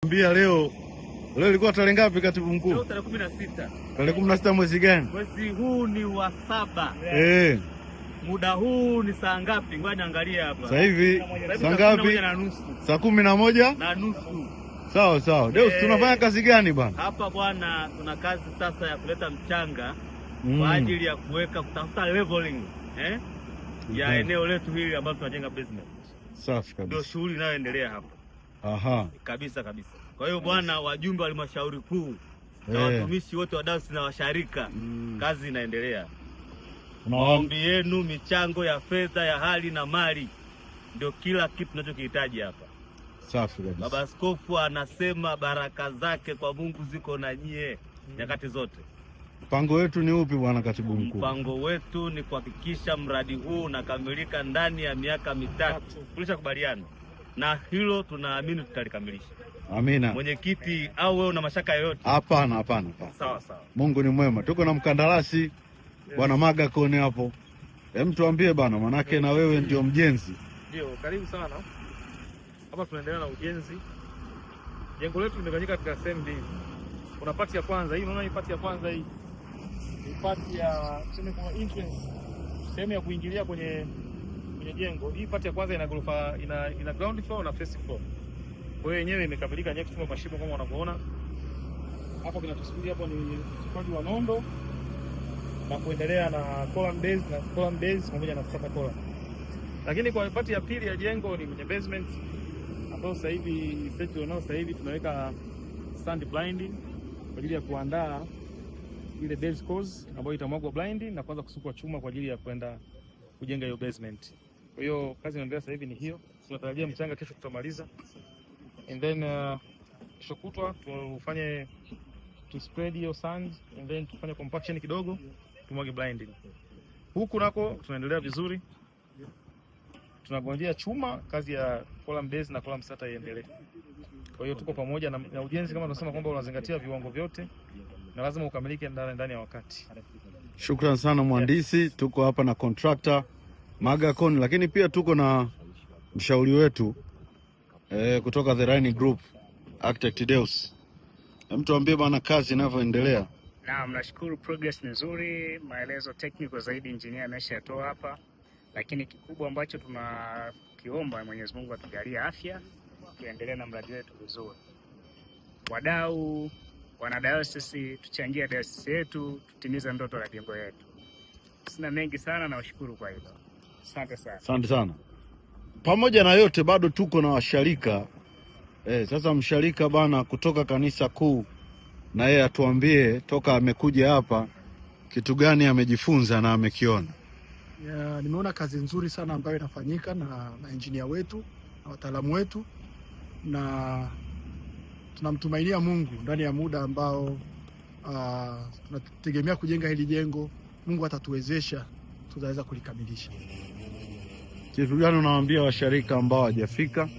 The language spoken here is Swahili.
Mbia leo ilikuwa tarehe ngapi katibu mkuu? Leo tarehe 16. Tarehe 16 mwezi gani? Mwezi huu ni wa 7. Muda huu ni saa ngapi? Ngoja niangalie hapa. Sasa hivi saa ngapi? Saa 11:30. Sawa sawa. Deus, tunafanya kazi gani bwana? Hapa bwana, tuna kazi sasa ya kuleta mchanga kwa ajili ya kuweka kutafuta leveling ya eneo letu hili ambalo tunajenga basement. Safi kabisa. Ndio shughuli inayoendelea hapa. Aha. Kabisa. Kwa hiyo bwana, wajumbe wa halmashauri kuu na watumishi wote wa dawati na washarika, kazi inaendelea. Maombi yenu, michango ya fedha ya hali na mali ndio kila kitu tunachokihitaji hapa. Safi kabisa. Baba Askofu anasema baraka zake kwa Mungu ziko na nyie nyakati zote. Mpango wetu ni upi bwana katibu mkuu? Mpango wetu ni kuhakikisha mradi huu unakamilika ndani ya miaka 3. Tulishakubaliana na hilo, tunaamini tutalikamilisha. Amina. Mwenyekiti, au wewe una mashaka yoyote? Hapana. Sawa. Mungu ni mwema. Tuko na mkandarasi bwana Maga Kone hapo. Hem, tuambie bwana, manake na wewe ndio mjenzi. Ndio, karibu sana. Hapa tunaendelea na ujenzi. Jengo letu limegawanyika katika sehemu mbili. Kuna pati ya kwanza, hii unaona, hii pati ya kwanza hii ni pati ya tuseme kwa entrance, sehemu ya kuingilia kwenye jengo. Hii pati ya kwanza ina ghorofa, ina ground floor na first floor. Kwa hiyo yenyewe imekamilika, nyeki chuma mashimo kama unavyoona. Hapo kinatusubiri hapo ni usukaji wa nondo na kuendelea na column base pamoja na strata column. Lakini kwa pati ya pili ya jengo ni kwenye basement, ambapo sasa hivi sasa hivi tunaweka sand blinding kwa ajili ya kuandaa ile base course ambayo itamwagwa blinding na kuanza kusukwa chuma kwa ajili ya kwenda kujenga hiyo basement. Kwa hiyo kazi inaendelea sasa hivi ni hiyo. Tunatarajia mchanga kesho tutamaliza. And then kesho kutwa to spread hiyo sand and then tufanye compaction kidogo, tumwage blinding. Huku nako tunaendelea vizuri. Tunagojea chuma, kazi ya column base na column strata iendelee. Kwa hiyo tuko pamoja na ujenzi, kama tunasema kwamba unazingatia viwango vyote na lazima ukamilike ndani ya wakati. Shukrani sana mhandisi. Yes. Tuko hapa na contractor Maga Kone, lakini pia tuko na mshauri wetu kutoka The Rhine Group, Architect Deus. Mtuambie bwana kazi inavyoendelea. Naam, nashukuru, progress ni nzuri, maelezo technical zaidi engineer ameshatoa hapa. Lakini kikubwa ambacho tunakiomba, Mwenyezi Mungu atujalie afya, tuendelee na mradi wetu vizuri. Wadau, wana diocese, tuchangie diocese yetu, tutimize ndoto la jengo yetu. Sina mengi sana, na washukuru kwa hilo. Asante sana. Asante sana. Pamoja na yote bado tuko na washarika. Sasa msharika bana kutoka kanisa kuu, na yeye atuambie toka amekuja hapa kitu gani amejifunza na amekiona. Nimeona kazi nzuri sana ambayo inafanyika na engineer wetu na wataalamu wetu, na tunamtumainia Mungu ndani ya muda ambao tunategemea kujenga hili jengo. Mungu atatuwezesha, tutaweza kulikamilisha. Kitu gani unawaambia washarika ambao hawajafika?